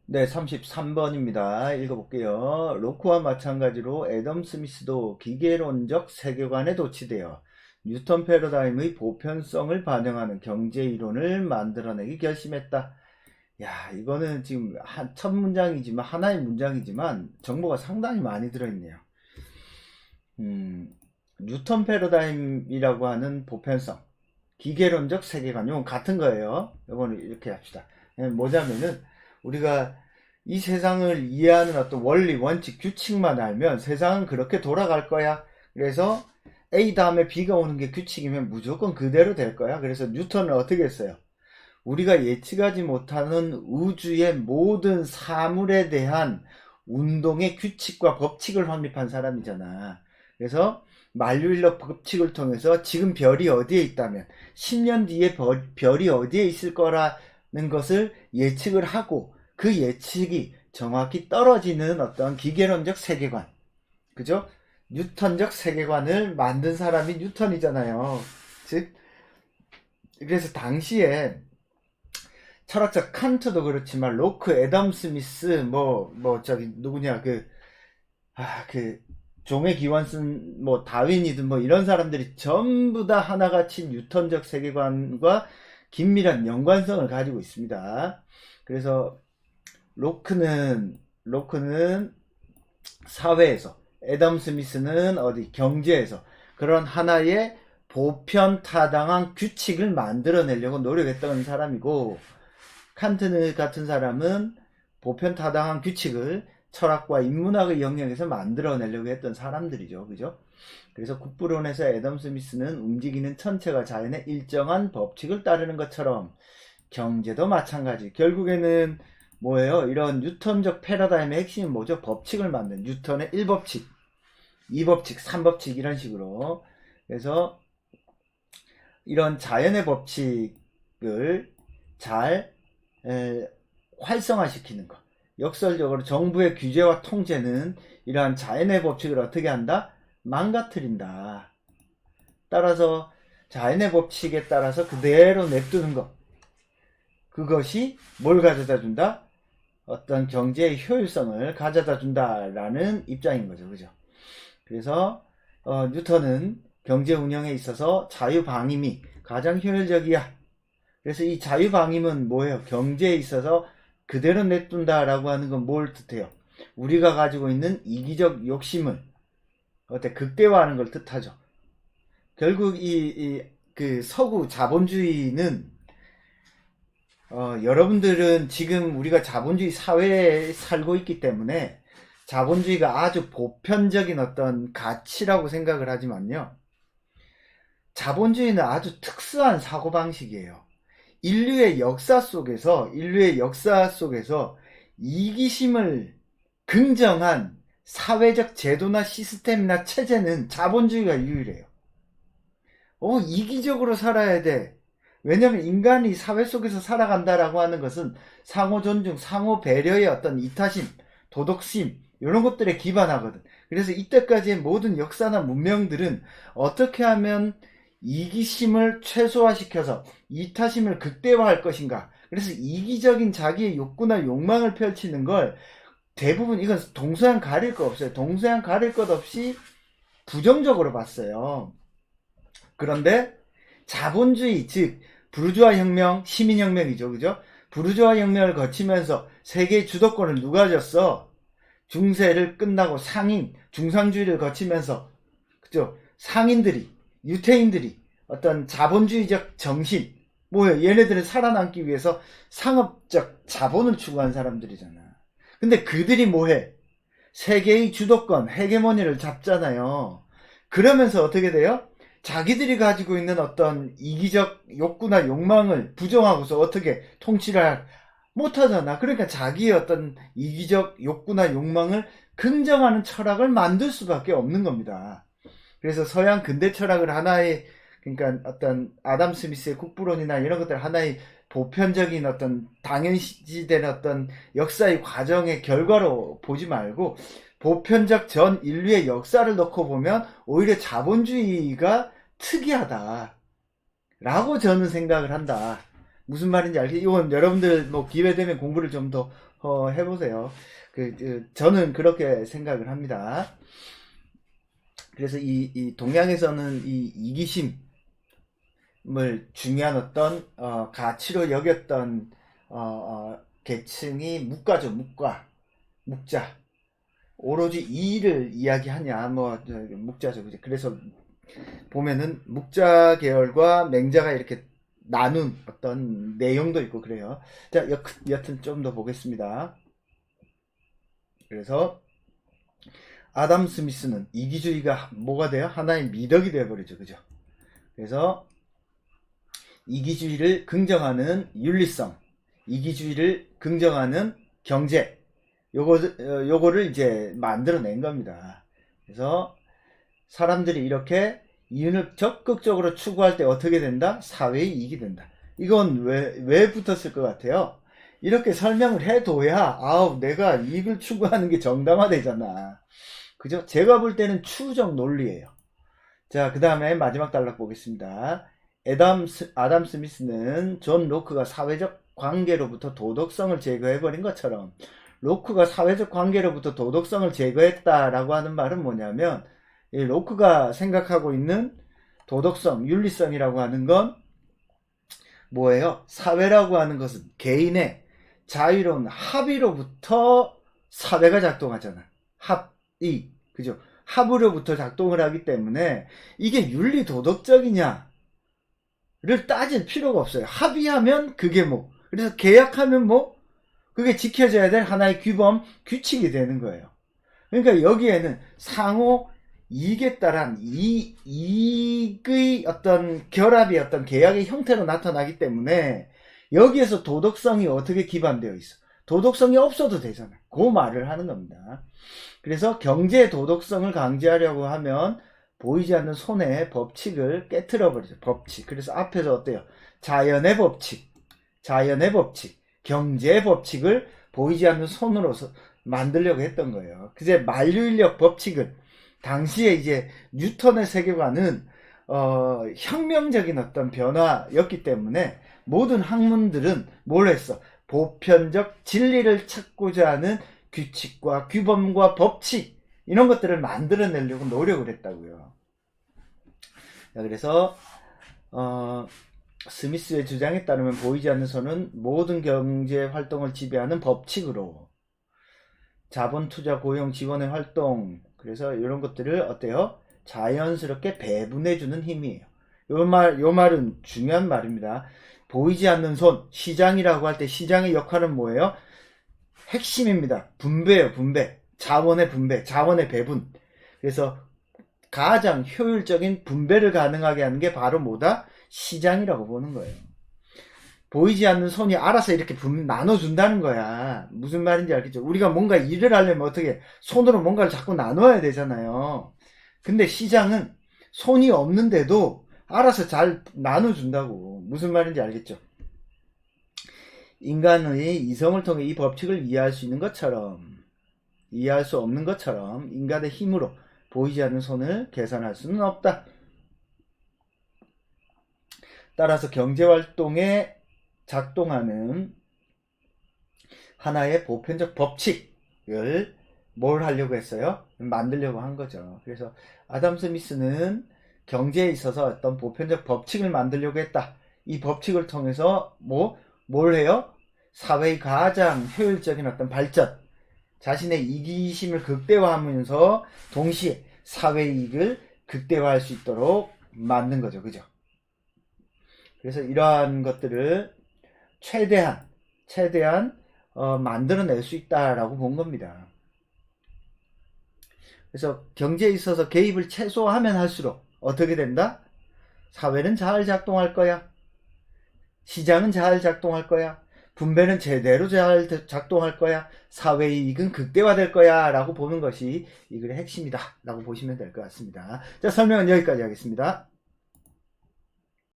네, 33번입니다. 읽어볼게요. 로크와 마찬가지로 애덤 스미스도 기계론적 세계관에 도취되어 뉴턴 패러다임의 보편성을 반영하는 경제 이론을 만들어내기 결심했다. 야, 이거는 지금 첫 문장이지만, 하나의 문장이지만, 정보가 상당히 많이 들어있네요. 뉴턴 패러다임이라고 하는 보편성, 기계론적 세계관, 이건 같은 거예요. 이거는 이렇게 합시다. 뭐냐면은, 우리가 이 세상을 이해하는 어떤 원리, 원칙, 규칙만 알면 세상은 그렇게 돌아갈 거야. 그래서 A 다음에 B가 오는 게 규칙이면 무조건 그대로 될 거야. 그래서 뉴턴은 어떻게 했어요? 우리가 예측하지 못하는 우주의 모든 사물에 대한 운동의 규칙과 법칙을 확립한 사람이잖아. 그래서 만류인력 법칙을 통해서 지금 별이 어디에 있다면 10년 뒤에 별이 어디에 있을 거라는 것을 예측을 하고 그 예측이 정확히 떨어지는 어떤 기계론적 세계관, 그죠? 뉴턴적 세계관을 만든 사람이 뉴턴이잖아요. 즉, 그래서 당시에 철학자 칸트도 그렇지만 로크, 애덤 스미스, 저기 누구냐 그 종의 기원 쓴 다윈이든 이런 사람들이 전부 다 하나같이 뉴턴적 세계관과 긴밀한 연관성을 가지고 있습니다. 그래서 로크는 사회에서, 애덤 스미스는 어디 경제에서 그런 하나의 보편타당한 규칙을 만들어내려고 노력했던 사람이고, 칸트 같은 사람은 보편타당한 규칙을 철학과 인문학의 영역에서 만들어내려고 했던 사람들이죠. 그죠? 그래서 국부론에서 애덤 스미스는 움직이는 천체가 자연의 일정한 법칙을 따르는 것처럼 경제도 마찬가지. 결국에는 뭐예요? 이런 뉴턴적 패러다임의 핵심은 뭐죠? 법칙을 만든 뉴턴의 1법칙, 2법칙, 3법칙 이런 식으로. 그래서 이런 자연의 법칙을 잘 활성화시키는 것. 역설적으로 정부의 규제와 통제는 이러한 자연의 법칙을 어떻게 한다? 망가뜨린다. 따라서 자연의 법칙에 따라서 그대로 냅두는 것. 그것이 뭘 가져다 준다? 어떤 경제의 효율성을 가져다 준다라는 입장인 거죠. 그죠? 그래서 뉴턴은 경제 운영에 있어서 자유방임이 가장 효율적이야. 그래서 이 자유방임은 뭐예요? 경제에 있어서 그대로 냅둔다라고 하는 건 뭘 뜻해요? 우리가 가지고 있는 이기적 욕심을 극대화하는 걸 뜻하죠. 결국 그 서구 자본주의는 여러분들은 지금 우리가 자본주의 사회에 살고 있기 때문에 자본주의가 아주 보편적인 어떤 가치라고 생각을 하지만요. 자본주의는 아주 특수한 사고방식이에요. 인류의 역사 속에서 이기심을 긍정한 사회적 제도나 시스템이나 체제는 자본주의가 유일해요. 이기적으로 살아야 돼. 왜냐면 인간이 사회 속에서 살아간다라고 하는 것은 상호 존중, 상호 배려의 어떤 이타심, 도덕심 이런 것들에 기반하거든. 그래서 이때까지의 모든 역사나 문명들은 어떻게 하면 이기심을 최소화시켜서 이타심을 극대화할 것인가. 그래서 이기적인 자기의 욕구나 욕망을 펼치는 걸 대부분 이건 동서양 가릴 거 없어요. 동서양 가릴 것 없이 부정적으로 봤어요. 그런데 자본주의, 즉 부르주아 혁명, 시민혁명이죠. 그죠? 부르주아 혁명을 거치면서 세계의 주도권을 누가 졌어? 중세를 끝나고 중상주의를 거치면서, 그죠? 상인들이, 유태인들이 어떤 자본주의적 정신, 얘네들은 살아남기 위해서 상업적 자본을 추구한 사람들이잖아. 근데 그들이 뭐해? 세계의 주도권, 헤게모니를 잡잖아요. 그러면서 어떻게 돼요? 자기들이 가지고 있는 어떤 이기적 욕구나 욕망을 부정하고서 어떻게 통치를 못하잖아. 그러니까 자기의 어떤 이기적 욕구나 욕망을 긍정하는 철학을 만들 수밖에 없는 겁니다. 그래서 서양 근대 철학을 하나의, 그러니까 어떤 아담 스미스의 국부론이나 이런 것들 하나의 보편적인 어떤 당연시된 어떤 역사의 과정의 결과로 보지 말고 보편적 전 인류의 역사를 놓고 보면 오히려 자본주의가 특이하다 라고 저는 생각을 한다. 무슨 말인지 알겠죠? 이건 여러분들 기회 되면 공부를 좀 더 해보세요. 저는 그렇게 생각을 합니다. 그래서 이 동양에서는 이 이기심을 중요한 어떤 가치로 여겼던 계층이 묵가죠. 묵자. 오로지 이를 이야기하냐, 묵자죠. 그죠? 그래서 보면은 묵자 계열과 맹자가 이렇게 나눈 어떤 내용도 있고 그래요. 자, 여튼 좀 더 보겠습니다. 그래서 아담 스미스는 이기주의가 뭐가 돼요? 하나의 미덕이 되어버리죠. 그죠? 그래서 이기주의를 긍정하는 윤리성, 이기주의를 긍정하는 경제, 요거를 이제 만들어낸 겁니다. 그래서 사람들이 이렇게 이윤을 적극적으로 추구할 때 어떻게 된다? 사회의 이익이 된다. 이건 왜 붙었을 것 같아요? 이렇게 설명을 해둬야, 내가 이익을 추구하는 게 정당화되잖아. 그죠? 제가 볼 때는 추정 논리예요. 자, 그 다음에 마지막 단락 보겠습니다. 아담 스미스는 존 로크가 사회적 관계로부터 도덕성을 제거해버린 것처럼, 로크가 사회적 관계로부터 도덕성을 제거했다라고 하는 말은 뭐냐면, 이 로크가 생각하고 있는 도덕성, 윤리성이라고 하는 건 뭐예요? 사회라고 하는 것은 개인의 자유로운 합의로부터 사회가 작동하잖아. 합의, 그죠? 합의로부터 작동을 하기 때문에 이게 윤리 도덕적이냐를 따질 필요가 없어요. 합의하면 그게 그래서 계약하면 그게 지켜져야 될 하나의 규범, 규칙이 되는 거예요. 그러니까 여기에는 상호 이익에 따른 이익의 어떤 결합이 어떤 계약의 형태로 나타나기 때문에 여기에서 도덕성이 어떻게 기반되어 있어? 도덕성이 없어도 되잖아. 그 말을 하는 겁니다. 그래서 경제 도덕성을 강제하려고 하면 보이지 않는 손의 법칙을 깨트려 버리죠. 법칙. 그래서 앞에서 어때요? 자연의 법칙, 경제의 법칙을 보이지 않는 손으로 만들려고 했던 거예요. 그제 만류인력 법칙을 당시에 이제 뉴턴의 세계관은 혁명적인 어떤 변화였기 때문에 모든 학문들은 뭘 했어? 보편적 진리를 찾고자 하는 규칙과 규범과 법칙 이런 것들을 만들어내려고 노력을 했다고요. 그래서 스미스의 주장에 따르면 보이지 않는 손은 모든 경제 활동을 지배하는 법칙으로 자본, 투자, 고용, 지원의 활동, 그래서 이런 것들을 어때요? 자연스럽게 배분해주는 힘이에요. 요 말은 중요한 말입니다. 보이지 않는 손, 시장이라고 할 때 시장의 역할은 뭐예요? 핵심입니다. 분배예요, 분배. 자원의 분배, 자원의 배분. 그래서 가장 효율적인 분배를 가능하게 하는 게 바로 뭐다? 시장이라고 보는 거예요. 보이지 않는 손이 알아서 이렇게 나눠준다는 거야. 무슨 말인지 알겠죠? 우리가 뭔가 일을 하려면 어떻게 손으로 뭔가를 자꾸 나눠야 되잖아요. 근데 시장은 손이 없는데도 알아서 잘 나눠준다고. 무슨 말인지 알겠죠? 인간의 이성을 통해 이 법칙을 이해할 수 있는 것처럼, 이해할 수 없는 것처럼 인간의 힘으로 보이지 않는 손을 계산할 수는 없다. 따라서 경제활동에 작동하는 하나의 보편적 법칙을 뭘 하려고 했어요? 만들려고 한 거죠. 그래서 아담 스미스는 경제에 있어서 어떤 보편적 법칙을 만들려고 했다. 이 법칙을 통해서 뭘 해요? 사회의 가장 효율적인 어떤 발전, 자신의 이기심을 극대화하면서 동시에 사회의 이익을 극대화할 수 있도록 만든 거죠. 그죠? 그래서 이러한 것들을 최대한 만들어낼 수 있다라고 본 겁니다. 그래서 경제에 있어서 개입을 최소화하면 할수록 어떻게 된다? 사회는 잘 작동할 거야. 시장은 잘 작동할 거야. 분배는 제대로 잘 작동할 거야. 사회의 이익은 극대화될 거야 라고 보는 것이 이 글의 핵심이다 라고 보시면 될 것 같습니다. 자, 설명은 여기까지 하겠습니다.